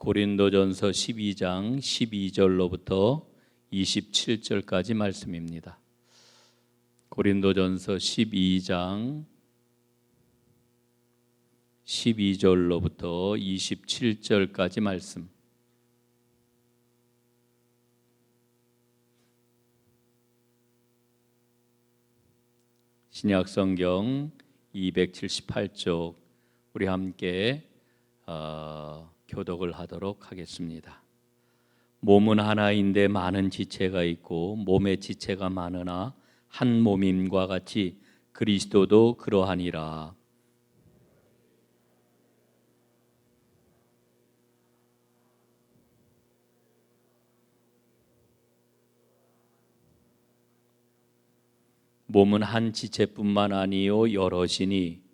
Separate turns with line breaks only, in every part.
고린도전서 12장 12절로부터 27절까지 말씀입니다. 고린도전서 12장 12절로부터 27절까지 말씀. 신약성경 278쪽 우리 함께 교독을 하도록 하겠습니다. 몸은 하나인데 많은 지체가 있고 몸의 지체가 많으나 한 몸임과 같이 그리스도도 그러하니라. 몸은 한 지체뿐만 아니요 여럿이니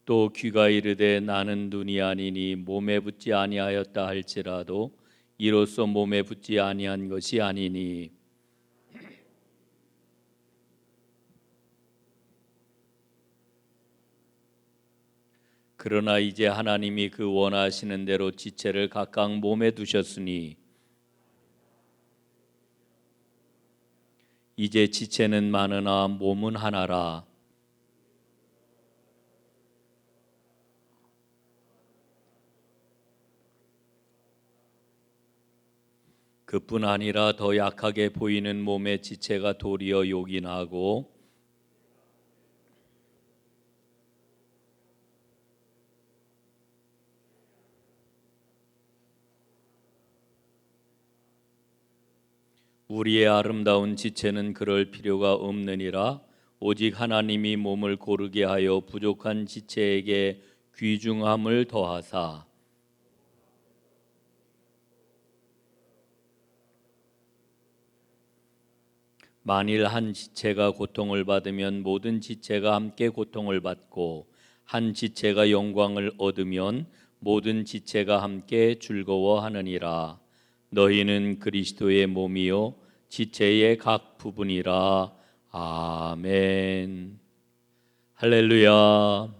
또 귀가 이르되 나는 눈이 아니니 몸에 붙지 아니하였다 할지라도 이로써 몸에 붙지 아니한 것이 아니니 그러나 이제 하나님이 그 원하시는 대로 지체를 각각 몸에 두셨으니 이제 지체는 많으나 몸은 하나라. 그뿐 아니라 더 약하게 보이는 몸의 지체가 도리어 요긴하고 우리의 아름다운 지체는 그럴 필요가 없느니라. 오직 하나님이 몸을 고르게 하여 부족한 지체에게 귀중함을 더하사 만일 한 지체가 고통을 받으면 모든 지체가 함께 고통을 받고 한 지체가 영광을 얻으면 모든 지체가 함께 즐거워하느니라. 너희는 그리스도의 몸이요 지체의 각 부분이라. 아멘. 할렐루야.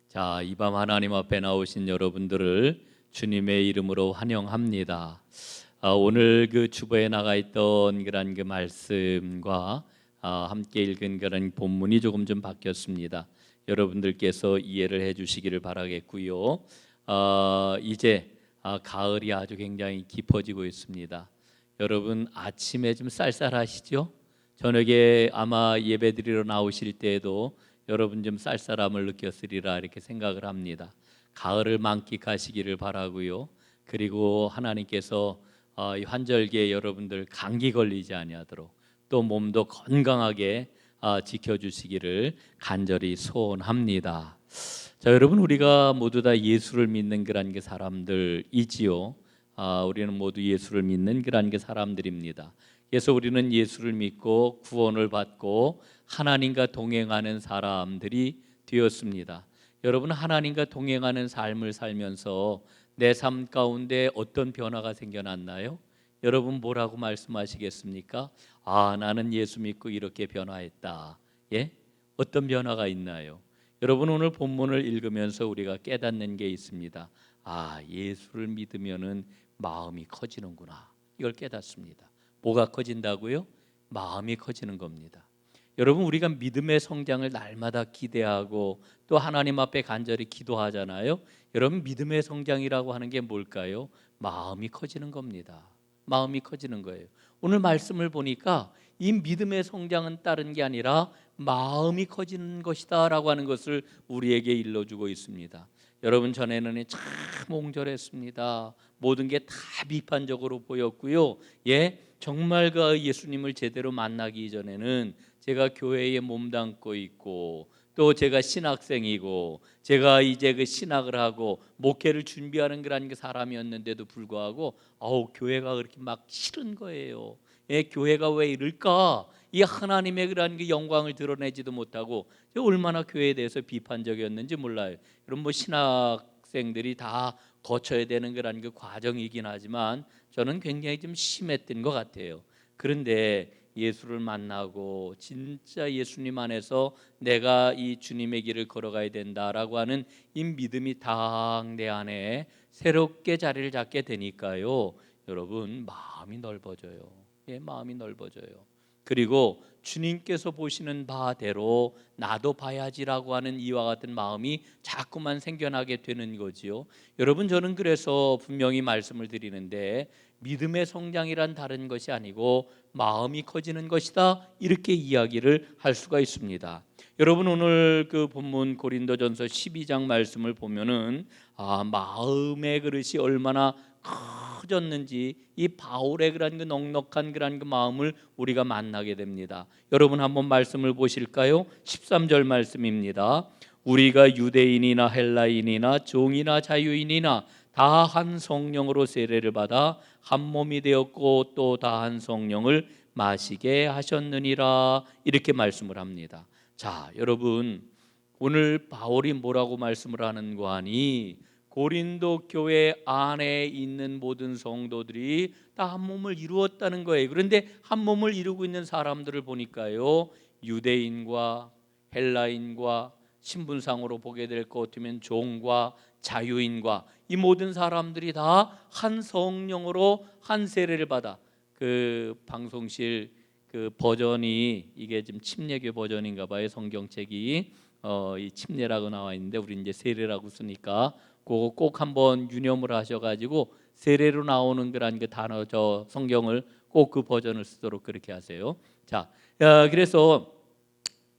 자, 이 밤 하나님 앞에 나오신 여러분들을 주님의 이름으로 환영합니다. 오늘 그 주보에 나가 있던 그런 그 말씀과 함께 읽은 그런 본문이 조금 좀 바뀌었습니다. 여러분들께서 이해를 해주시기를 바라겠고요. 이제 가을이 아주 굉장히 깊어지고 있습니다. 여러분 아침에 좀 쌀쌀하시죠? 저녁에 아마 예배드리러 나오실 때에도 여러분 좀 쌀쌀함을 느꼈으리라 이렇게 생각을 합니다. 가을을 만끽하시기를 바라고요. 그리고 하나님께서 이 환절기에 여러분들 감기 걸리지 아니하도록 또 몸도 건강하게 지켜주시기를 간절히 소원합니다. 자, 여러분 우리가 모두 다 예수를 믿는 그런 게 사람들이지요. 우리는 모두 예수를 믿는 그런 게 사람들입니다. 그래서 우리는 예수를 믿고 구원을 받고 하나님과 동행하는 사람들이 되었습니다. 여러분 하나님과 동행하는 삶을 살면서 내 삶 가운데 어떤 변화가 생겨났나요? 여러분 뭐라고 말씀하시겠습니까? 나는 예수 믿고 이렇게 변화했다. 예? 어떤 변화가 있나요? 여러분 오늘 본문을 읽으면서 우리가 깨닫는 게 있습니다. 예수를 믿으면은 마음이 커지는구나. 이걸 깨닫습니다. 뭐가 커진다고요? 마음이 커지는 겁니다. 여러분 우리가 믿음의 성장을 날마다 기대하고 또 하나님 앞에 간절히 기도하잖아요. 여러분 믿음의 성장이라고 하는 게 뭘까요? 마음이 커지는 겁니다. 마음이 커지는 거예요. 오늘 말씀을 보니까 이 믿음의 성장은 다른 게 아니라 마음이 커지는 것이다 라고 하는 것을 우리에게 일러주고 있습니다. 여러분 전에는 참 옹졸했습니다. 모든 게 다 비판적으로 보였고요. 정말 그 예수님을 제대로 만나기 전에는 제가 교회에 몸담고 있고 또 제가 신학생이고 제가 이제 그 신학을 하고 목회를 준비하는 그런 사람이었는데도 불구하고 교회가 그렇게 막 싫은 거예요. 교회가 왜 이럴까? 이 하나님의 그런 그 영광을 드러내지도 못하고 제가 얼마나 교회에 대해서 비판적이었는지 몰라요. 여러분 신학생들이 다 거쳐야 되는 그런 그 과정이긴 하지만 저는 굉장히 좀 심했던 것 같아요. 그런데 예수를 만나고 진짜 예수님 안에서 내가 이 주님의 길을 걸어가야 된다라고 하는 이 믿음이 딱 내 안에 새롭게 자리를 잡게 되니까요, 여러분 마음이 넓어져요. 예, 마음이 넓어져요. 그리고 주님께서 보시는 바대로 나도 봐야지라고 하는 이와 같은 마음이 자꾸만 생겨나게 되는 거지요. 여러분, 저는 그래서 분명히 말씀을 드리는데, 믿음의 성장이란 다른 것이 아니고 마음이 커지는 것이다, 이렇게 이야기를 할 수가 있습니다. 여러분, 오늘 그 본문 고린도전서 12장 말씀을 보면은 마음의 그릇이 얼마나 커졌는지 이 바울의 그런 그 넉넉한 그런 그 마음을 우리가 만나게 됩니다. 여러분, 한번 말씀을 보실까요? 13절 말씀입니다. 우리가 유대인이나 헬라인이나 종이나 자유인이나 다 한 성령으로 세례를 받아 한 몸이 되었고 또 다 한 성령을 마시게 하셨느니라, 이렇게 말씀을 합니다. 자, 여러분, 오늘 바울이 뭐라고 말씀을 하는 거 아니? 고린도 교회 안에 있는 모든 성도들이 다 한 몸을 이루었다는 거예요. 그런데 한 몸을 이루고 있는 사람들을 보니까요, 유대인과 헬라인과 신분상으로 보게 될 것 같으면 종과 자유인과 이 모든 사람들이 다 한 성령으로 한 세례를 받아, 그 방송실 그 버전이 이게 지금 침례교 버전인가 봐요. 성경책이 이 침례라고 나와 있는데 우리 이제 세례라고 쓰니까 그거 꼭 한번 유념을 하셔가지고 세례로 나오는 그런 그 단어, 저 성경을 꼭 그 버전을 쓰도록 그렇게 하세요. 자, 그래서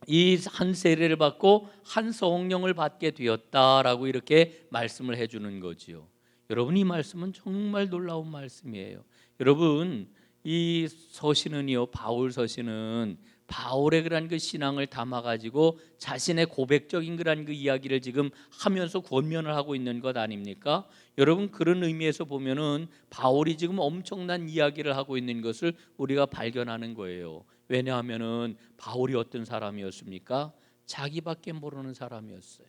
이 한 세례를 받고 한 성령을 받게 되었다라고 이렇게 말씀을 해주는 거지요. 여러분, 이 말씀은 정말 놀라운 말씀이에요. 여러분, 이 서신은요, 바울 서신은 바울의 그런 그 신앙을 담아가지고 자신의 고백적인 그런 그 이야기를 지금 하면서 권면을 하고 있는 것 아닙니까? 여러분, 그런 의미에서 보면은 바울이 지금 엄청난 이야기를 하고 있는 것을 우리가 발견하는 거예요. 왜냐하면은 바울이 어떤 사람이었습니까? 자기밖에 모르는 사람이었어요.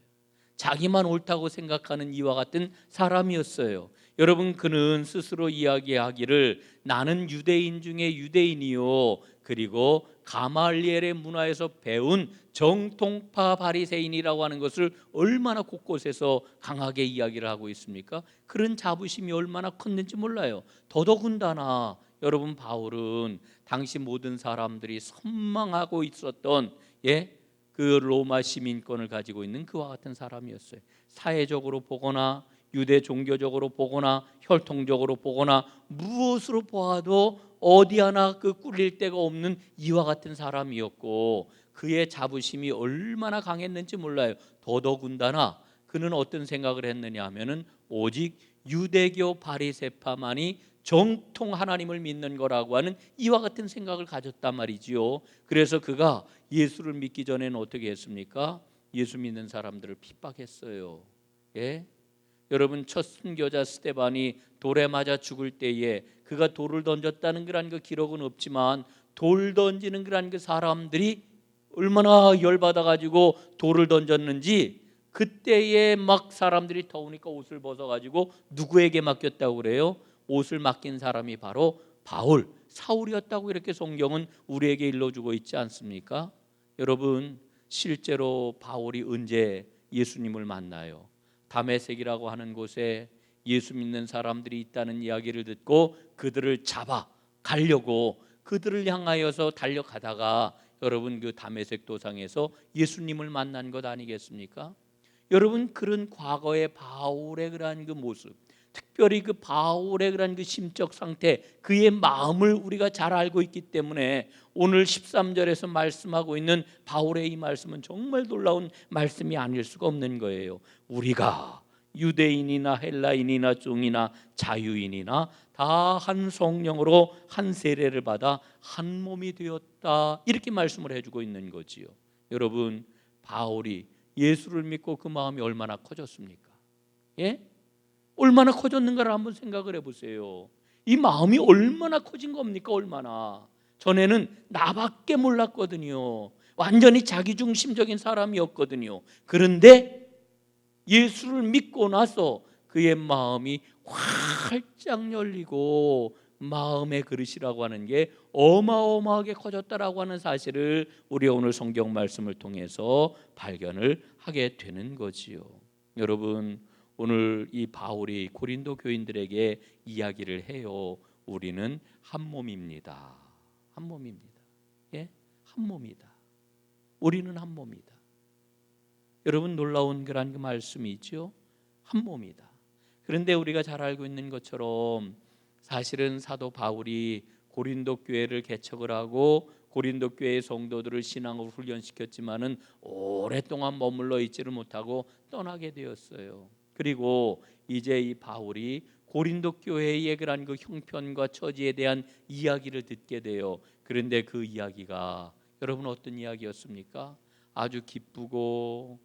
자기만 옳다고 생각하는 이와 같은 사람이었어요. 여러분, 그는 스스로 이야기하기를 나는 유대인 중에 유대인이요, 그리고 가말리엘의 문화에서 배운 정통파 바리새인이라고 하는 것을 얼마나 곳곳에서 강하게 이야기를 하고 있습니까? 그런 자부심이 얼마나 컸는지 몰라요. 더더군다나 여러분, 바울은 당시 모든 사람들이 선망하고 있었던 그 로마 시민권을 가지고 있는 그와 같은 사람이었어요. 사회적으로 보거나 유대 종교적으로 보거나 혈통적으로 보거나 무엇으로 보아도 어디 하나 그 꿀릴 데가 없는 이와 같은 사람이었고, 그의 자부심이 얼마나 강했는지 몰라요. 더더군다나 그는 어떤 생각을 했느냐 하면은 오직 유대교 바리새파만이 정통 하나님을 믿는 거라고 하는 이와 같은 생각을 가졌단 말이지요. 그래서 그가 예수를 믿기 전에는 어떻게 했습니까? 예수 믿는 사람들을 핍박했어요. 예? 여러분, 첫 순교자 스데반이 돌에 맞아 죽을 때에 그가 돌을 던졌다는 그런 그 기록은 없지만, 돌 던지는 그런 그 사람들이 얼마나 열받아 가지고 돌을 던졌는지, 그때에 막 사람들이 더우니까 옷을 벗어 가지고 누구에게 맡겼다고 그래요? 옷을 맡긴 사람이 바로 바울, 사울이었다고 이렇게 성경은 우리에게 일러주고 있지 않습니까? 여러분, 실제로 바울이 언제 예수님을 만나요? 다메섹이라고 하는 곳에 예수 믿는 사람들이 있다는 이야기를 듣고 그들을 잡아 가려고 그들을 향하여서 달려가다가 여러분, 그 다메섹 도상에서 예수님을 만난 것 아니겠습니까? 여러분, 그런 과거의 바울의 그러한 그 모습, 특별히 그 바울의 그런 그 심적 상태, 그의 마음을 우리가 잘 알고 있기 때문에 오늘 13절에서 말씀하고 있는 바울의 이 말씀은 정말 놀라운 말씀이 아닐 수가 없는 거예요. 우리가 유대인이나 헬라인이나 종이나 자유인이나 다 한 성령으로 한 세례를 받아 한 몸이 되었다, 이렇게 말씀을 해주고 있는 거지요. 여러분, 바울이 예수를 믿고 그 마음이 얼마나 커졌습니까? 예? 얼마나 커졌는가를 한번 생각을 해보세요. 이 마음이 얼마나 커진 겁니까? 얼마나. 전에는 나밖에 몰랐거든요. 완전히 자기중심적인 사람이었거든요. 그런데 예수를 믿고 나서 그의 마음이 활짝 열리고 마음의 그릇이라고 하는 게 어마어마하게 커졌다라고 하는 사실을 우리 오늘 성경 말씀을 통해서 발견을 하게 되는 거지요. 여러분, 오늘 이 바울이 고린도 교인들에게 이야기를 해요. 우리는 한 몸입니다. 한 몸입니다. 예? 한 몸이다. 우리는 한 몸이다. 여러분, 놀라운 그런 그 말씀이죠. 한 몸이다. 그런데 우리가 잘 알고 있는 것처럼 사실은 사도 바울이 고린도 교회를 개척을 하고 고린도 교회의 성도들을 신앙으로 훈련시켰지만은 오랫동안 머물러 있지를 못하고 떠나게 되었어요. 그리고 이제 이 바울이 고린도 교회의 그런 그 형편과 처지에 대한 이야기를 듣게 돼요. 그런데 그 이야기가 여러분 어떤 이야기였습니까? 아주 기쁘고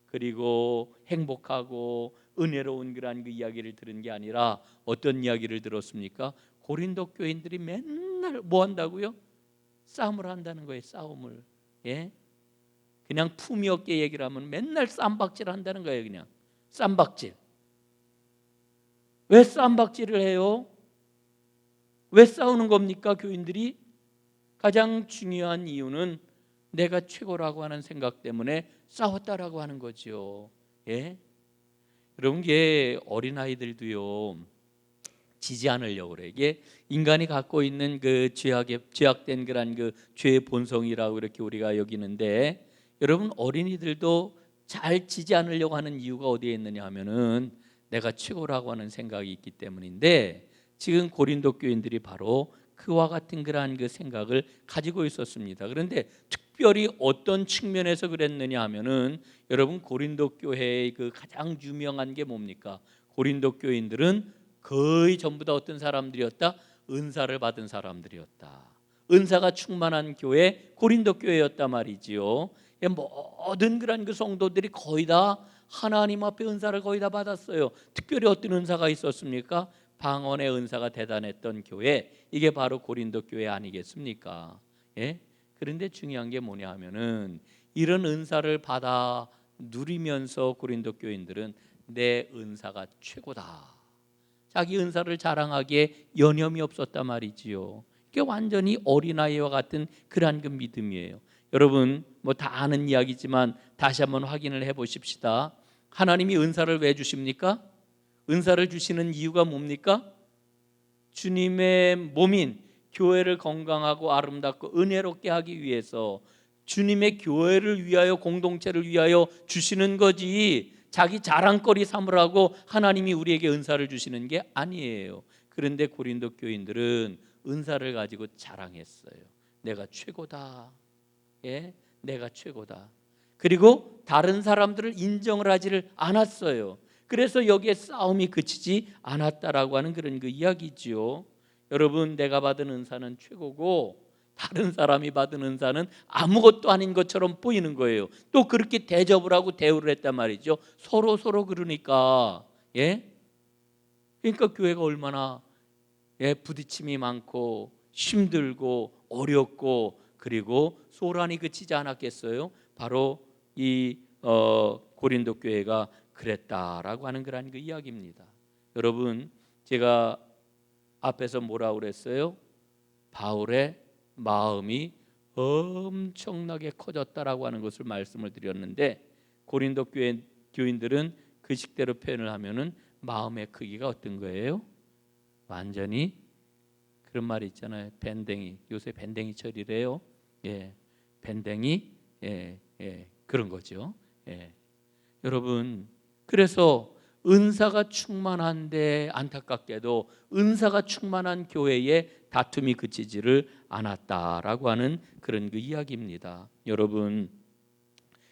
그리고 행복하고 은혜로운 그런 그 이야기를 들은 게 아니라 어떤 이야기를 들었습니까? 고린도 교인들이 맨날 뭐 한다고요? 싸움을 한다는 거예요. 싸움을. 예? 그냥 품위 없게 얘기를 하면 맨날 쌈박질 한다는 거예요. 그냥 쌈박질. 왜 쌈박질을 해요? 왜 싸우는 겁니까? 교인들이 가장 중요한 이유는 내가 최고라고 하는 생각 때문에 싸웠다라고 하는 거죠. 예? 여러분, 게 어린아이들도요 지지 않으려고 그래요. 이게 인간이 갖고 있는 그 죄악된 그런 그 죄의 본성이라고 이렇게 우리가 여기는데, 여러분 어린이들도 잘 지지 않으려고 하는 이유가 어디에 있느냐 하면은 내가 최고라고 하는 생각이 있기 때문인데, 지금 고린도 교인들이 바로 그와 같은 그러한 그 생각을 가지고 있었습니다. 그런데 특별히 어떤 측면에서 그랬느냐 하면은 여러분, 고린도 교회의 그 가장 유명한 게 뭡니까? 고린도 교인들은 거의 전부 다 어떤 사람들이었다? 은사를 받은 사람들이었다. 은사가 충만한 교회, 고린도 교회였단 말이지요. 모든 그런 그 성도들이 거의 다 하나님 앞에 은사를 거의 다 받았어요. 특별히 어떤 은사가 있었습니까? 방언의 은사가 대단했던 교회, 이게 바로 고린도 교회 아니겠습니까? 예? 그런데 중요한 게 뭐냐 하면은 이런 은사를 받아 누리면서 고린도 교인들은 내 은사가 최고다, 자기 은사를 자랑하기에 여념이 없었단 말이지요. 이게 완전히 어린아이와 같은 그러한 그 믿음이에요. 여러분, 뭐 다 아는 이야기지만 다시 한번 확인을 해보십시다. 하나님이 은사를 왜 주십니까? 은사를 주시는 이유가 뭡니까? 주님의 몸인 교회를 건강하고 아름답고 은혜롭게 하기 위해서, 주님의 교회를 위하여, 공동체를 위하여 주시는 거지, 자기 자랑거리 삼으라고 하나님이 우리에게 은사를 주시는 게 아니에요. 그런데 고린도 교인들은 은사를 가지고 자랑했어요. 내가 최고다. 예? 내가 최고다. 그리고 다른 사람들을 인정을 하지를 않았어요. 그래서 여기에 싸움이 그치지 않았다라고 하는 그런 그 이야기지요. 여러분, 내가 받은 은사는 최고고 다른 사람이 받은 은사는 아무것도 아닌 것처럼 보이는 거예요. 또 그렇게 대접을 하고 대우를 했단 말이죠. 서로 그러니까, 예? 그러니까 교회가 얼마나 부딪힘이 많고 힘들고 어렵고 그리고 소란이 그치지 않았겠어요? 바로 이 고린도 교회가 그랬다라고 하는 그런 그 이야기입니다. 여러분, 제가 앞에서 뭐라고 그랬어요? 바울의 마음이 엄청나게 커졌다라고 하는 것을 말씀을 드렸는데, 고린도 교인들은 그 식대로 표현을 하면은 마음의 크기가 어떤 거예요? 완전히 그런 말이 있잖아요. 밴댕이, 요새 밴댕이철이래요. 예, 밴댕이, 그런 거죠. 예. 여러분, 그래서 은사가 충만한데 안타깝게도 은사가 충만한 교회에 다툼이 그치지를 않았다라고 하는 그런 그 이야기입니다. 여러분,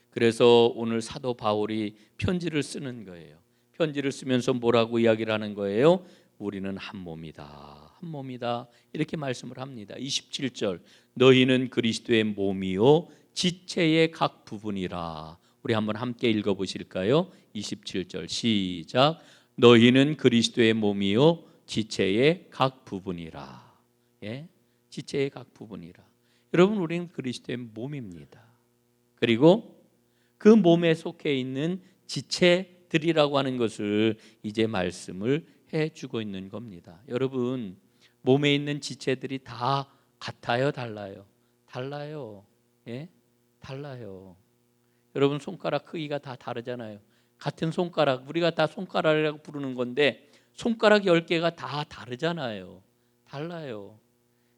그래서 오늘 사도 바울이 편지를 쓰는 거예요. 편지를 쓰면서 뭐라고 이야기를 하는 거예요? 우리는 한 몸이다. 한 몸이다. 이렇게 말씀을 합니다. 27절. 너희는 그리스도의 몸이요 지체의 각 부분이라. 우리 한번 함께 읽어 보실까요? 27절 시작. 너희는 그리스도의 몸이요 지체의 각 부분이라. 예? 지체의 각 부분이라. 여러분, 우리는 그리스도의 몸입니다. 그리고 그 몸에 속해 있는 지체들이라고 하는 것을 이제 말씀을 해주고 있는 겁니다. 여러분, 몸에 있는 지체들이 다 같아요, 달라요? 달라요. 예? 달라요. 여러분 손가락 크기가 다 다르잖아요. 같은 손가락, 우리가 다 손가락이라고 부르는 건데 손가락 10개가 다 다르잖아요. 달라요.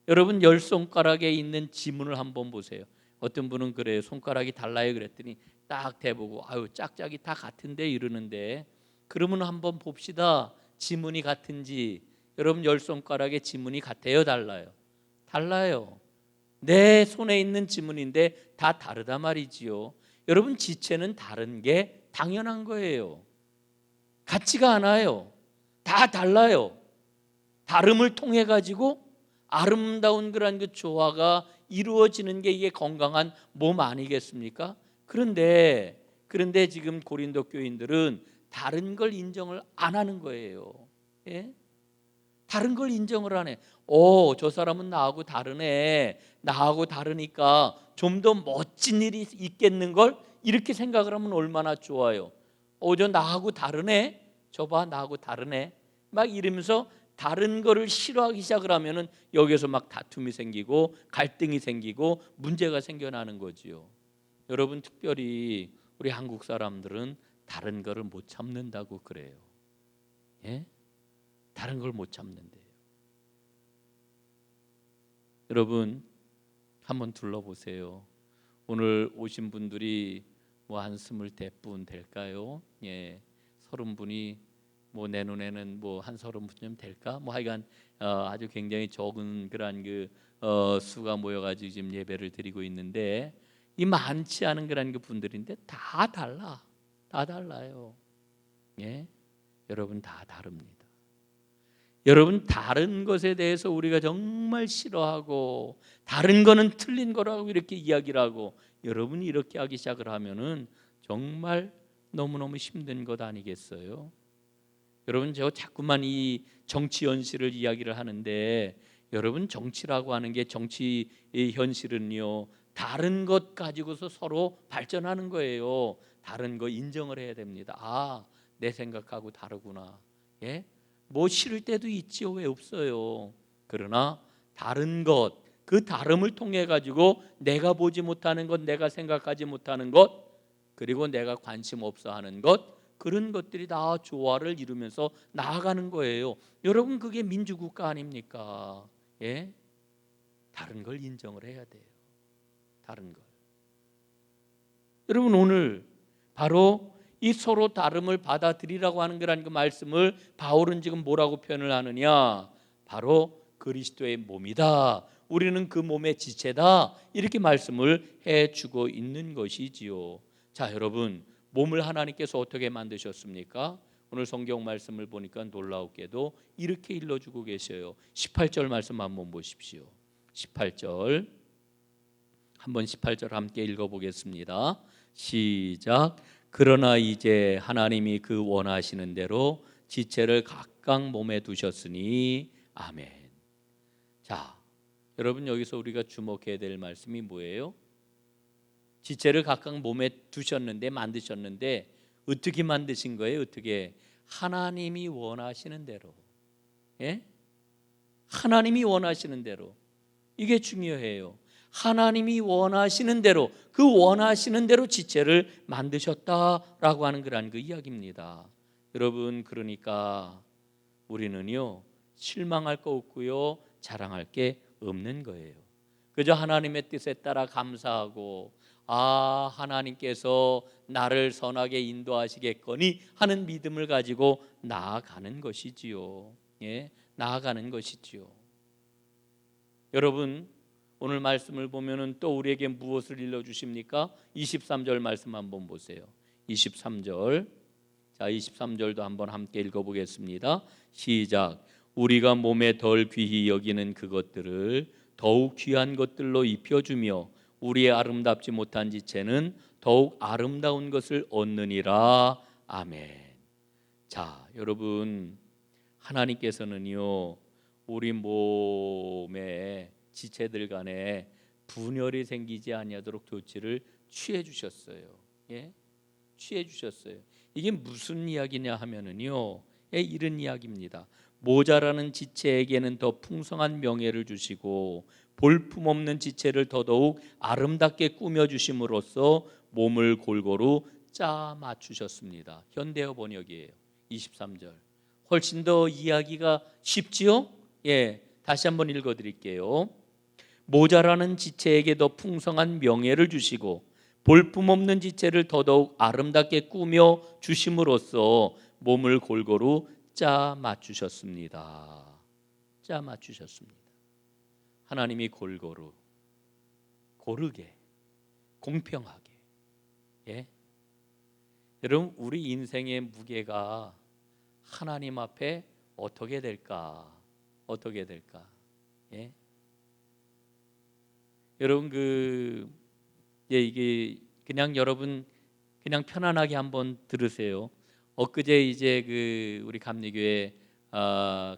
여러분 10손가락에 있는 지문을 한번 보세요. 어떤 분은 그래요. 손가락이 달라요 그랬더니 딱 대보고 아유 짝짝이 다 같은데 이러는데, 그러면 한번 봅시다. 지문이 같은지. 여러분 10손가락의 지문이 같아요, 달라요? 달라요. 내 손에 있는 지문인데 다 다르다 말이지요. 여러분 지체는 다른 게 당연한 거예요. 같지가 않아요. 다 달라요. 다름을 통해 가지고 아름다운 그런 그 조화가 이루어지는 게 이게 건강한 몸 아니겠습니까? 그런데 지금 고린도 교인들은 다른 걸 인정을 안 하는 거예요. 예? 다른 걸 인정을 안 해. 저 사람은 나하고 다르네. 나하고 다르니까 좀 더 멋진 일이 있겠는 걸 이렇게 생각을 하면 얼마나 좋아요. 저 나하고 다르네. 저 봐 나하고 다르네. 막 이러면서 다른 거를 싫어하기 시작을 하면은 여기서 막 다툼이 생기고 갈등이 생기고 문제가 생겨나는 거지요. 여러분 특별히 우리 한국 사람들은 다른 거를 못 참는다고 그래요. 예? 다른 걸 못 참는데요. 여러분 한번 둘러보세요. 오늘 오신 분들이 뭐 한 20분 될까요? 예, 30분이 뭐 내 눈에는 뭐 한 30분쯤 될까? 뭐 하여간 아주 굉장히 적은 그런 수가 모여가지고 지금 예배를 드리고 있는데, 이 많지 않은 그런 그 분들인데 다 달라, 다 달라요. 예, 여러분 다 다릅니다. 여러분 다른 것에 대해서 우리가 정말 싫어하고 다른 거는 틀린 거라고 이렇게 이야기를 하고 여러분이 이렇게 하기 시작을 하면은 정말 너무너무 힘든 것 아니겠어요? 여러분 저 자꾸만 이 정치 현실을 이야기를 하는데, 여러분 정치라고 하는 게 정치 현실은요 다른 것 가지고서 서로 발전하는 거예요. 다른 거 인정을 해야 됩니다. 내 생각하고 다르구나. 예? 뭐 싫을 때도 있지요. 왜 없어요? 그러나 다른 것, 그 다름을 통해 가지고 내가 보지 못하는 것, 내가 생각하지 못하는 것, 그리고 내가 관심 없어 하는 것, 그런 것들이 다 조화를 이루면서 나아가는 거예요. 여러분 그게 민주국가 아닙니까? 예? 다른 걸 인정을 해야 돼요. 다른 걸. 여러분 오늘 바로 이 서로 다름을 받아들이라고 하는 거라는 그 말씀을 바울은 지금 뭐라고 표현을 하느냐? 바로 그리스도의 몸이다. 우리는 그 몸의 지체다. 이렇게 말씀을 해주고 있는 것이지요. 자, 여러분 몸을 하나님께서 어떻게 만드셨습니까? 오늘 성경 말씀을 보니까 놀라웠게도 이렇게 일러주고 계셔요. 18절 말씀 한번 보십시오. 18절 한번 18절 함께 읽어보겠습니다. 시작. 그러나 이제 하나님이 그 원하시는 대로 지체를 각각 몸에 두셨으니 아멘. 자, 여러분 여기서 우리가 주목해야 될 말씀이 뭐예요? 지체를 각각 몸에 두셨는데, 만드셨는데 어떻게 만드신 거예요? 어떻게? 하나님이 원하시는 대로. 예? 하나님이 원하시는 대로. 이게 중요해요. 하나님이 원하시는 대로, 그 원하시는 대로 지체를 만드셨다라고 하는 그런 그 이야기입니다. 여러분 그러니까 우리는요 실망할 거 없고요 자랑할 게 없는 거예요. 그저 하나님의 뜻에 따라 감사하고 하나님께서 나를 선하게 인도하시겠거니 하는 믿음을 가지고 나아가는 것이지요. 예, 나아가는 것이지요. 여러분 오늘 말씀을 보면은 또 우리에게 무엇을 일러 주십니까? 23절 말씀 한번 보세요. 23절. 자, 23절도 한번 함께 읽어 보겠습니다. 시작. 우리가 몸에 덜 귀히 여기는 그것들을 더욱 귀한 것들로 입혀 주며 우리의 아름답지 못한 지체는 더욱 아름다운 것을 얻느니라. 아멘. 자, 여러분 하나님께서는요 우리 몸에 지체들 간에 분열이 생기지 아니하도록 조치를 취해 주셨어요. 예? 취해 주셨어요. 이게 무슨 이야기냐 하면은요. 이런 이야기입니다. 모자라는 지체에게는 더 풍성한 명예를 주시고 볼품없는 지체를 더더욱 아름답게 꾸며주심으로써 몸을 골고루 짜 맞추셨습니다. 현대어 번역이에요. 23절. 훨씬 더 이해하기가 쉽지요? 예, 다시 한번 읽어드릴게요. 모자라는 지체에게 더 풍성한 명예를 주시고 볼품없는 지체를 더더욱 아름답게 꾸며 주심으로써 몸을 골고루 짜 맞추셨습니다. 짜 맞추셨습니다. 하나님이 골고루 고르게 공평하게. 예? 여러분, 우리 인생의 무게가 하나님 앞에 어떻게 될까? 어떻게 될까? 예? 여러분 이게 그냥 여러분 그냥 편안하게 한번 들으세요. 엊그제 이제 우리 감리교회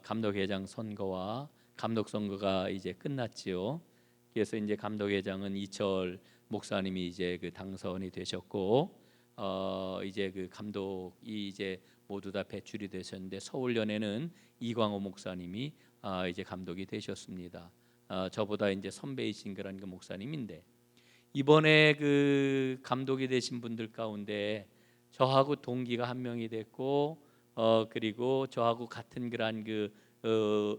감독회장 선거와 감독 선거가 이제 끝났지요. 그래서 이제 감독회장은 이철 목사님이 이제 당선이 되셨고 이제 감독이 이제 모두 다 배출이 되셨는데 서울연회는 이광호 목사님이 이제 감독이 되셨습니다. 저보다 이제 선배이신 그런 목사님인데 이번에 감독이 되신 분들 가운데 저하고 동기가 한 명이 됐고 그리고 저하고 같은 그런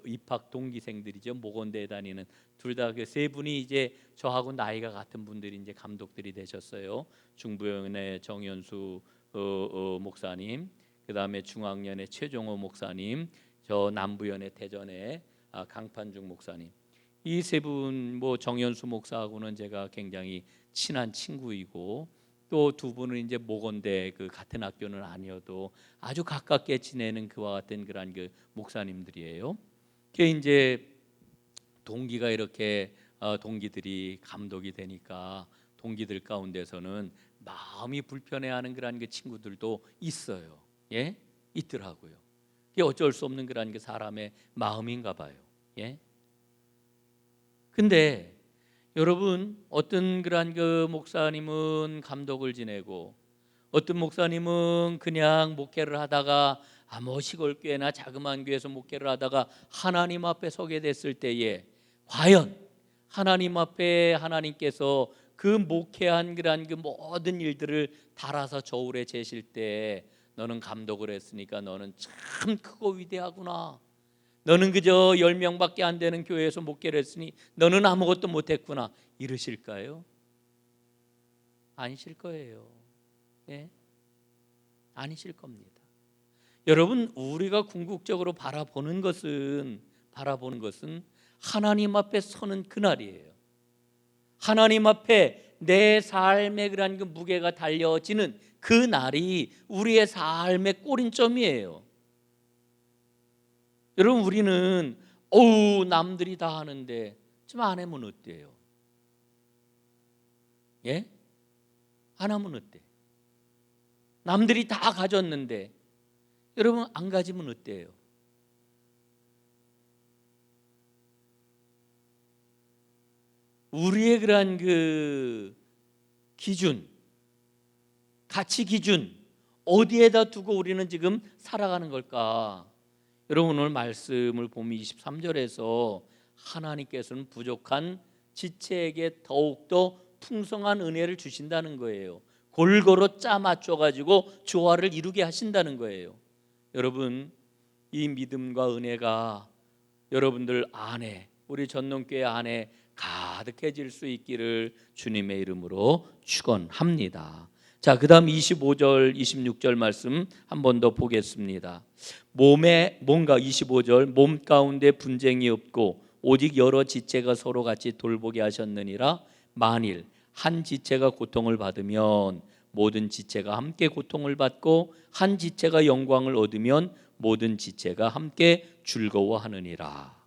입학 동기생들이죠. 모건대에 다니는 둘 다 세 분이 이제 저하고 나이가 같은 분들이 이제 감독들이 되셨어요. 중부연의 정연수 목사님, 그다음에 중앙연의 최종호 목사님, 저 남부연의 대전의 강판중 목사님. 이 세 분 정연수 목사하고는 제가 굉장히 친한 친구이고 또 두 분은 이제 모건대 같은 학교는 아니어도 아주 가깝게 지내는 그와 같은 그런 목사님들이에요. 그 이제 동기가 이렇게 동기들이 감독이 되니까 동기들 가운데서는 마음이 불편해하는 그런 친구들도 있어요. 예, 있더라고요. 이게 어쩔 수 없는 그런 사람의 마음인가 봐요. 예. 근데 여러분 어떤 그런 목사님은 감독을 지내고 어떤 목사님은 그냥 목회를 하다가 시골 교회나 자그마한 교회에서 목회를 하다가 하나님 앞에 서게 됐을 때에 과연 하나님 앞에 하나님께서 그 목회한 그런 모든 일들을 달아서 저울에 재실 때 너는 감독을 했으니까 너는 참 크고 위대하구나. 너는 그저 10명밖에 안 되는 교회에서 목회를 했으니 너는 아무것도 못했구나 이러실까요? 아니실 거예요. 예? 아니실 겁니다. 여러분 우리가 궁극적으로 바라보는 것은 하나님 앞에 서는 그날이에요. 하나님 앞에 내 삶의 그런 무게가 달려지는 그 날이 우리의 삶의 꼬린점이에요. 여러분 우리는 남들이 다 하는데 좀 안 하면 어때요? 예? 안 하면 어때? 남들이 다 가졌는데 여러분 안 가지면 어때요? 우리의 그러한 기준, 가치 기준 어디에다 두고 우리는 지금 살아가는 걸까? 여러분 오늘 말씀을 보면 23절에서 하나님께서는 부족한 지체에게 더욱더 풍성한 은혜를 주신다는 거예요. 골고루 짜 맞춰가지고 조화를 이루게 하신다는 거예요. 여러분 이 믿음과 은혜가 여러분들 안에 우리 전농교회 안에 가득해질 수 있기를 주님의 이름으로 축원합니다. 자, 그다음 25절 26절 말씀 한 번 더 보겠습니다. 몸에 뭔가 25절 몸 가운데 분쟁이 없고 오직 여러 지체가 서로 같이 돌보게 하셨느니라. 만일 한 지체가 고통을 받으면 모든 지체가 함께 고통을 받고 한 지체가 영광을 얻으면 모든 지체가 함께 즐거워하느니라.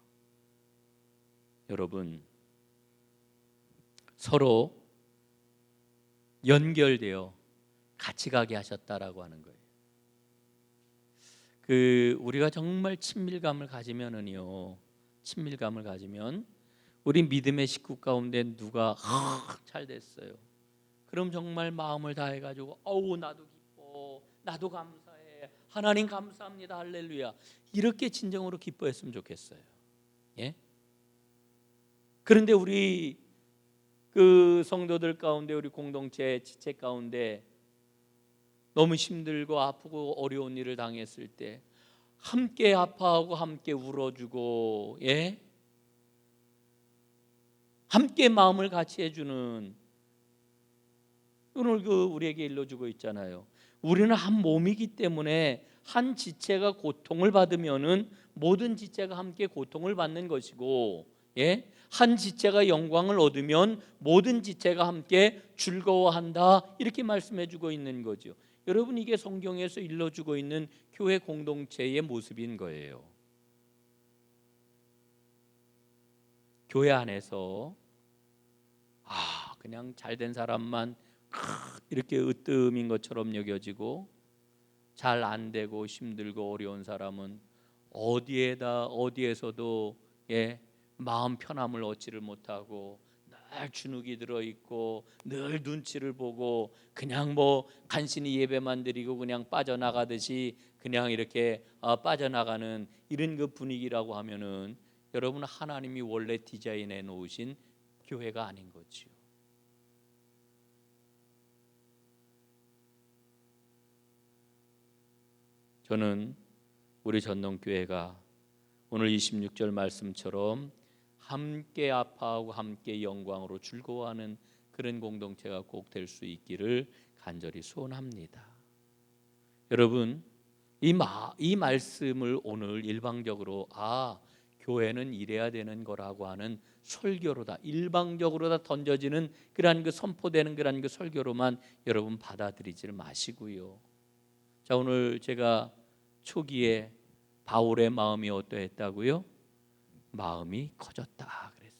여러분 서로 연결되어 같이 가게 하셨다라고 하는 거예요. 우리가 정말 친밀감을 가지면 우리 믿음의 식구 가운데 누가 잘 됐어요. 그럼 정말 마음을 다해가지고 나도 기뻐, 나도 감사해, 하나님 감사합니다. 할렐루야. 이렇게 진정으로 기뻐했으면 좋겠어요. 예? 그런데 우리 그 성도들 가운데, 우리 공동체 지체 가운데 너무 힘들고 아프고 어려운 일을 당했을 때 함께 아파하고 함께 울어주고, 예? 함께 마음을 같이 해주는, 오늘 우리에게 일러주고 있잖아요. 우리는 한 몸이기 때문에 한 지체가 고통을 받으면은 모든 지체가 함께 고통을 받는 것이고, 예? 한 지체가 영광을 얻으면 모든 지체가 함께 즐거워한다, 이렇게 말씀해주고 있는 거죠. 여러분, 이게 성경에서 일러주고 있는 교회 공동체의 모습인 거예요. 교회 안에서 그냥 잘된 사람만 이렇게 으뜸인 것처럼 여겨지고, 잘 안 되고 힘들고 어려운 사람은 어디에서도, 예, 마음 편함을 얻지를 못하고 늘 주눅이 들어있고 늘 눈치를 보고 그냥 간신히 예배만 드리고 그냥 빠져나가듯이 그냥 이렇게 빠져나가는 이런 그 분위기라고 하면은, 여러분, 하나님이 원래 디자인해 놓으신 교회가 아닌 거지요. 저는 우리 전동교회가 오늘 26절 말씀처럼 함께 아파하고 함께 영광으로 즐거워하는 그런 공동체가 꼭 될 수 있기를 간절히 소원합니다. 여러분, 이 말씀을 오늘 일방적으로 교회는 이래야 되는 거라고 하는 설교로다, 일방적으로 다 던져지는 그러한 그 선포되는 그러한 그 설교로만 여러분 받아들이지 마시고요. 자, 오늘 제가 초기에 바울의 마음이 어떠했다고요? 마음이 커졌다 그랬어요.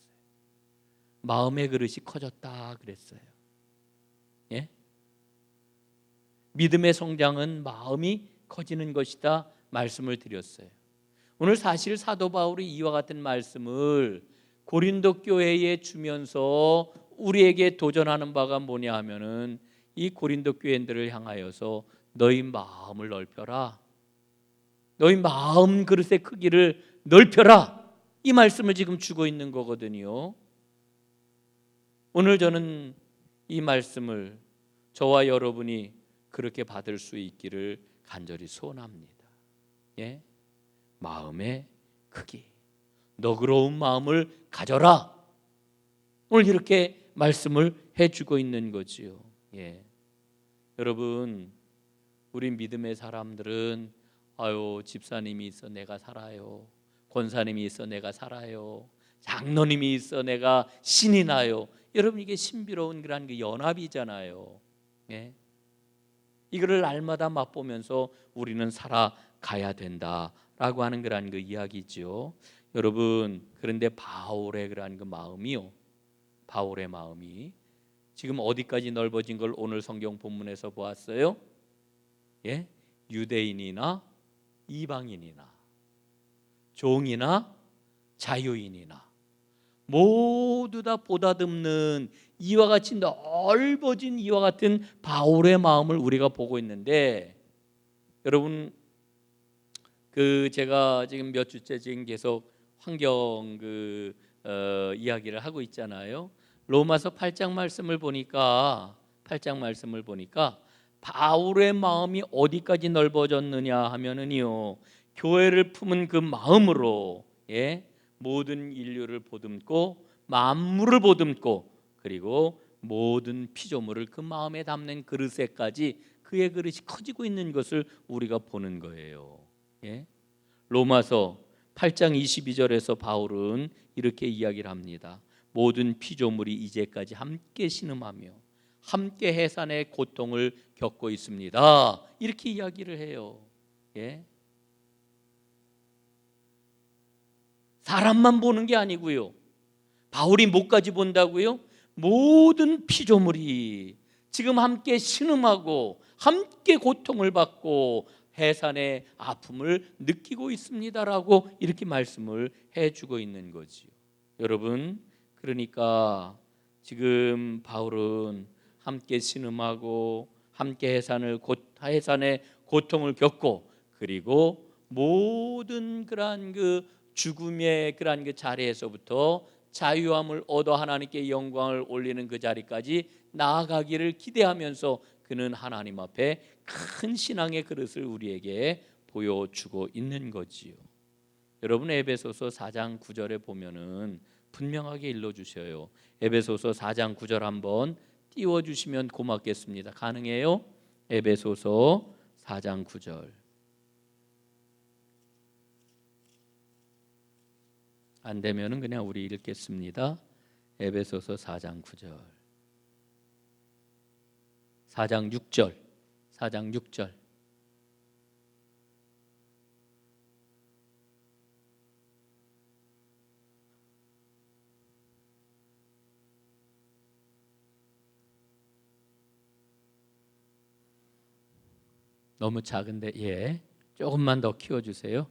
마음의 그릇이 커졌다 그랬어요. 예? 믿음의 성장은 마음이 커지는 것이다 말씀을 드렸어요. 오늘 사실 사도 바울이 이와 같은 말씀을 고린도 교회에 주면서 우리에게 도전하는 바가 뭐냐 하면은, 이 고린도 교인들을 향하여서 너희 마음을 넓혀라, 너희 마음 그릇의 크기를 넓혀라, 이 말씀을 지금 주고 있는 거거든요. 오늘 저는 이 말씀을 저와 여러분이 그렇게 받을 수 있기를 간절히 소원합니다. 예? 마음의 크기, 너그러운 마음을 가져라, 오늘 이렇게 말씀을 해주고 있는 거지요. 예. 여러분, 우리 믿음의 사람들은 집사님이 있어 내가 살아요, 권사님이 있어 내가 살아요, 장로님이 있어 내가 신이 나요. 여러분, 이게 신비로운 그런 그 연합이잖아요. 예? 이거를 날마다 맛보면서 우리는 살아가야 된다라고 하는 그런 그 이야기죠. 여러분, 그런데 바울의 그런 그 마음이요, 바울의 마음이 지금 어디까지 넓어진 걸 오늘 성경 본문에서 보았어요? 예? 유대인이나 이방인이나 종이나 자유인이나 모두 다 보다듬는 이와 같이 넓어진 이와 같은 바울의 마음을 우리가 보고 있는데, 여러분, 제가 지금 몇 주째 지금 계속 환경 이야기를 하고 있잖아요. 로마서 8장 말씀을 보니까 바울의 마음이 어디까지 넓어졌느냐 하면은요, 교회를 품은 그 마음으로, 예, 모든 인류를 보듬고 만물을 보듬고 그리고 모든 피조물을 그 마음에 담는 그릇에까지 그의 그릇이 커지고 있는 것을 우리가 보는 거예요. 예? 로마서 8장 22절에서 바울은 이렇게 이야기를 합니다. 모든 피조물이 이제까지 함께 신음하며 함께 해산의 고통을 겪고 있습니다, 이렇게 이야기를 해요. 예? 사람만 보는 게 아니고요, 바울이 뭐까지 본다고요? 모든 피조물이 지금 함께 신음하고 함께 고통을 받고 해산의 아픔을 느끼고 있습니다라고 이렇게 말씀을 해주고 있는 거지요. 여러분, 그러니까 지금 바울은 함께 신음하고 함께 해산의 고통을 겪고 그리고 모든 그러한 그 죽음의 그러한 그 자리에서부터 자유함을 얻어 하나님께 영광을 올리는 그 자리까지 나아가기를 기대하면서 그는 하나님 앞에 큰 신앙의 그릇을 우리에게 보여주고 있는 거지요. 여러분, 에베소서 4장 9절에 보면은 분명하게 일러주셔요. 에베소서 4장 9절 한번 띄워주시면 고맙겠습니다. 가능해요? 에베소서 4장 9절. 안 되면은 그냥 우리 읽겠습니다. 에베소서 4장 9절. 4장 6절. 4장 6절. 너무 작은데 조금만 더 키워주세요.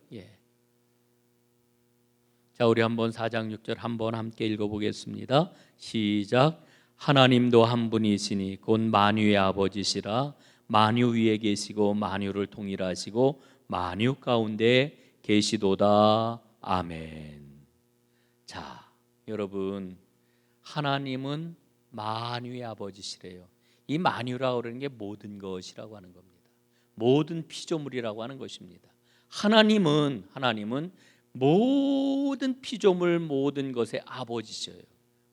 자, 우리 한번 4장 6절 한번 함께 읽어보겠습니다. 시작. 하나님도 한 분이시니 곧 만유의 아버지시라. 만유 위에 계시고 만유를 통일하시고 만유 가운데 계시도다. 아멘. 자, 여러분, 하나님은 만유의 아버지시래요. 이 만유라고 그러는 게 모든 것이라고 하는 겁니다. 모든 피조물이라고 하는 것입니다. 하나님은 모든 피조물 모든 것의 아버지셔요.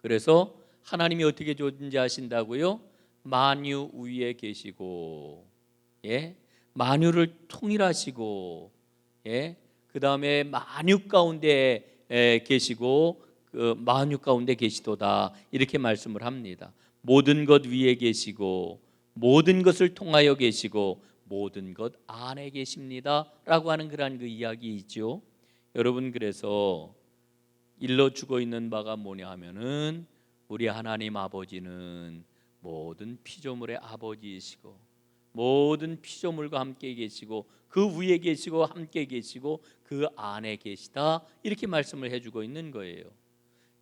그래서 하나님이 어떻게 존재하신다고요? 만유 위에 계시고, 만유를 통일하시고, 그 다음에 만유 가운데 계시고, 그 만유 가운데 계시도다, 이렇게 말씀을 합니다. 모든 것 위에 계시고, 모든 것을 통하여 계시고, 모든 것 안에 계십니다 라고 하는 그러한 그 이야기이죠. 여러분, 그래서 일러주고 있는 바가 뭐냐 하면은 우리 하나님 아버지는 모든 피조물의 아버지이시고 모든 피조물과 함께 계시고 그 위에 계시고 함께 계시고 그 안에 계시다, 이렇게 말씀을 해주고 있는 거예요.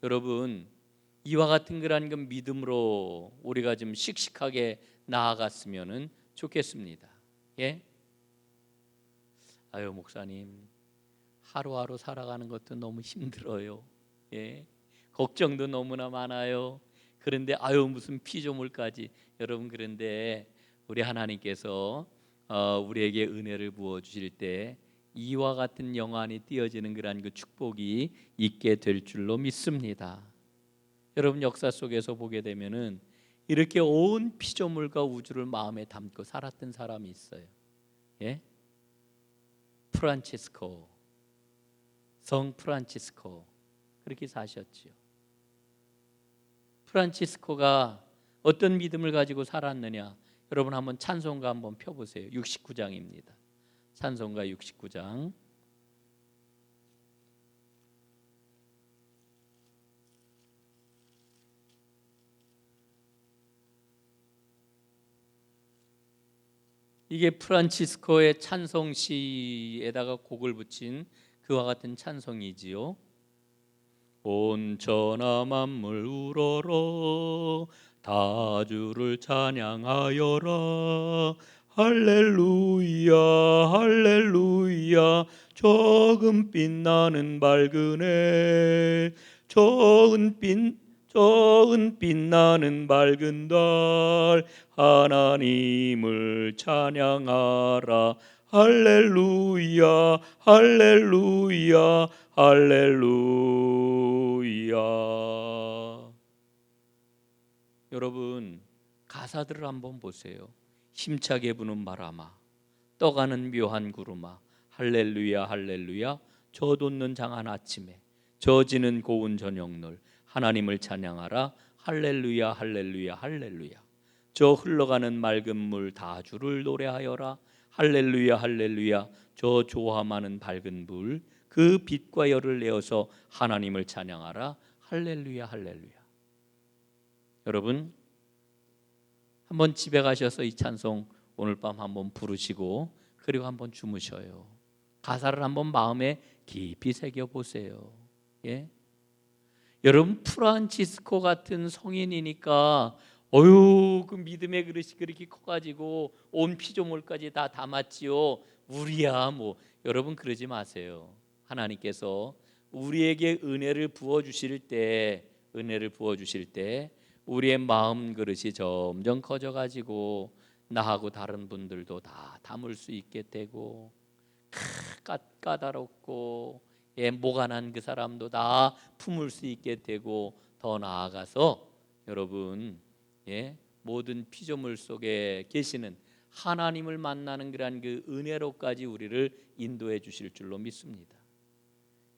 여러분, 이와 같은 그런 그 믿음으로 우리가 좀 씩씩하게 나아갔으면 좋겠습니다. 아유, 목사님, 하루하루 살아가는 것도 너무 힘들어요. 걱정도 너무나 많아요. 그런데 무슨 피조물까지. 여러분, 그런데 우리 하나님께서 우리에게 은혜를 부어 주실 때 이와 같은 영안이 띄어지는 그러한 그 축복이 있게 될 줄로 믿습니다. 여러분, 역사 속에서 보게 되면은 이렇게 온 피조물과 우주를 마음에 담고 살았던 사람이 있어요. 프란치스코, 성 프란치스코, 그렇게 사셨지요. 프란치스코가 어떤 믿음을 가지고 살았느냐? 여러분, 한번 찬송가 한번 펴보세요. 69장입니다. 찬송가 69장. 이게 프란치스코의 찬송시에다가 곡을 붙인 그와 같은 찬송이지요. 온 천하 만물 우러러 다 주를 찬양하여라. 할렐루야 할렐루야. 조금 빛나는 밝은 해, 조금 빛나는 밝은 달, 하나님을 찬양하라. 할렐루야 할렐루야 할렐루야. 여러분, 가사들을 한번 보세요. 힘차게 부는 바람아, 떠가는 묘한 구름아, 할렐루야 할렐루야. 저 돋는 장한 아침에, 젖지는 고운 저녁놀, 하나님을 찬양하라. 할렐루야 할렐루야 할렐루야. 저 흘러가는 맑은 물 다 주를 노래하여라. 할렐루야 할렐루야. 저 조화많은 밝은 불, 그 빛과 열을 내어서 하나님을 찬양하라. 할렐루야 할렐루야. 여러분, 한번 집에 가셔서 이 찬송 오늘 밤 한번 부르시고 그리고 한번 주무셔요. 가사를 한번 마음에 깊이 새겨보세요. 여러분, 프란치스코 같은 성인이니까 그 믿음의 그릇이 그렇게 커가지고 온 피조물까지 다 담았지요. 우리야 뭐 여러분 그러지 마세요. 하나님께서 우리에게 은혜를 부어 주실 때 우리의 마음 그릇이 점점 커져 가지고 나하고 다른 분들도 다 담을 수 있게 되고 까다롭고 모가 난 그 사람도 다 품을 수 있게 되고 더 나아가서 여러분 모든 피조물 속에 계시는 하나님을 만나는 그러한 그 은혜로까지 우리를 인도해 주실 줄로 믿습니다.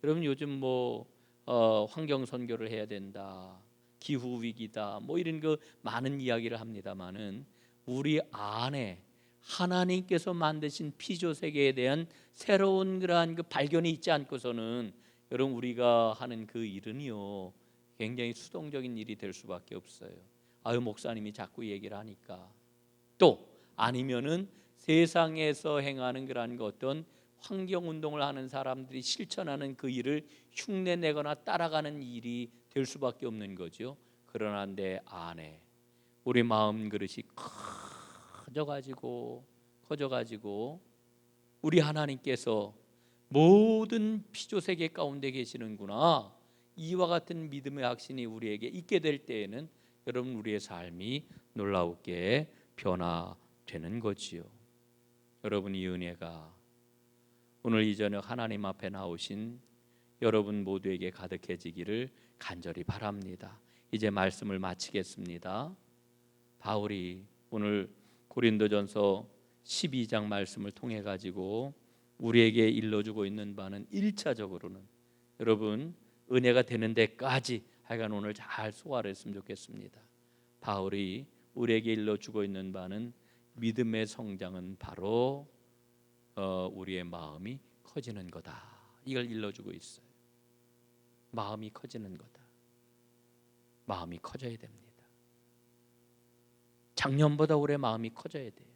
여러분 요즘 환경 선교를 해야 된다, 기후 위기다, 이런 그 많은 이야기를 합니다만은 우리 안에 하나님께서 만드신 피조 세계에 대한 새로운 그러한 그 발견이 있지 않고서는 여러분 우리가 하는 그 일은요 굉장히 수동적인 일이 될 수밖에 없어요. 목사님이 자꾸 얘기를 하니까. 또 아니면은 세상에서 행하는 그러한 그 어떤 환경 운동을 하는 사람들이 실천하는 그 일을 흉내내거나 따라가는 일이 될 수밖에 없는 거죠. 그러나 내 안에 우리 마음 그릇이 커져가지고 우리 하나님께서 모든 피조세계 가운데 계시는구나, 이와 같은 믿음의 확신이 우리에게 있게 될 때에는 여러분 우리의 삶이 놀라우게 변화되는 거지요. 여러분 이 은혜가 오늘 이 저녁 하나님 앞에 나오신 여러분 모두에게 가득해지기를 간절히 바랍니다. 이제 말씀을 마치겠습니다. 바울이 오늘 고린도전서 12장 말씀을 통해 가지고 우리에게 일러주고 있는 바는 1차적으로는 여러분 은혜가 되는 데까지 하여간 오늘 잘 소화를 했으면 좋겠습니다. 바울이 우리에게 일러주고 있는 바는 믿음의 성장은 바로 우리의 마음이 커지는 거다, 이걸 일러주고 있어요. 마음이 커지는 거다. 마음이 커져야 됩니다. 작년보다 올해 마음이 커져야 돼요.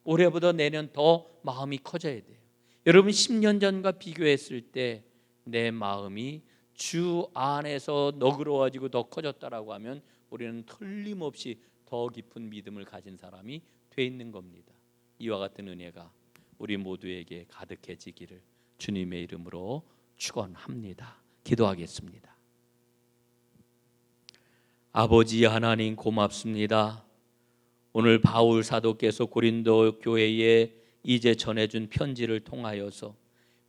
올해보다 내년 더 마음이 커져야 돼요. 여러분 10년 전과 비교했을 때 내 마음이 주 안에서 너그러워지고 더 커졌다라고 하면 우리는 틀림없이 더 깊은 믿음을 가진 사람이 돼 있는 겁니다. 이와 같은 은혜가 우리 모두에게 가득해지기를 주님의 이름으로 축원합니다. 기도하겠습니다. 아버지 하나님 고맙습니다. 오늘 바울 사도께서 고린도 교회에 이제 전해준 편지를 통하여서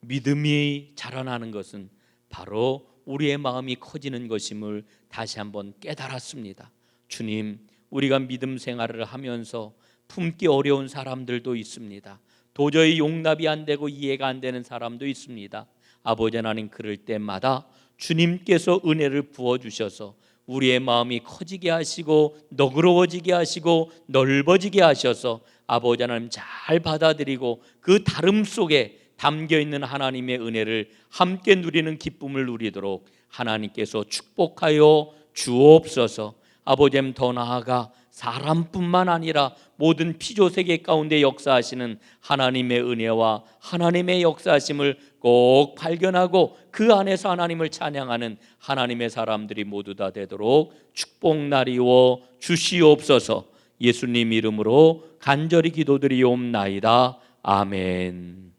믿음이 자라나는 것은 바로 우리의 마음이 커지는 것임을 다시 한번 깨달았습니다. 주님, 우리가 믿음 생활을 하면서 품기 어려운 사람들도 있습니다. 도저히 용납이 안 되고 이해가 안 되는 사람도 있습니다. 아버지 하나님, 그럴 때마다 주님께서 은혜를 부어주셔서 우리의 마음이 커지게 하시고 너그러워지게 하시고 넓어지게 하셔서 아버지 하나님 잘 받아들이고 그 다름 속에 담겨있는 하나님의 은혜를 함께 누리는 기쁨을 누리도록 하나님께서 축복하여 주옵소서. 아버지 하나님, 더 나아가 사람뿐만 아니라 모든 피조세계 가운데 역사하시는 하나님의 은혜와 하나님의 역사하심을 꼭 발견하고 그 안에서 하나님을 찬양하는 하나님의 사람들이 모두 다 되도록 축복나리워 주시옵소서. 예수님 이름으로 간절히 기도드리옵나이다. 아멘.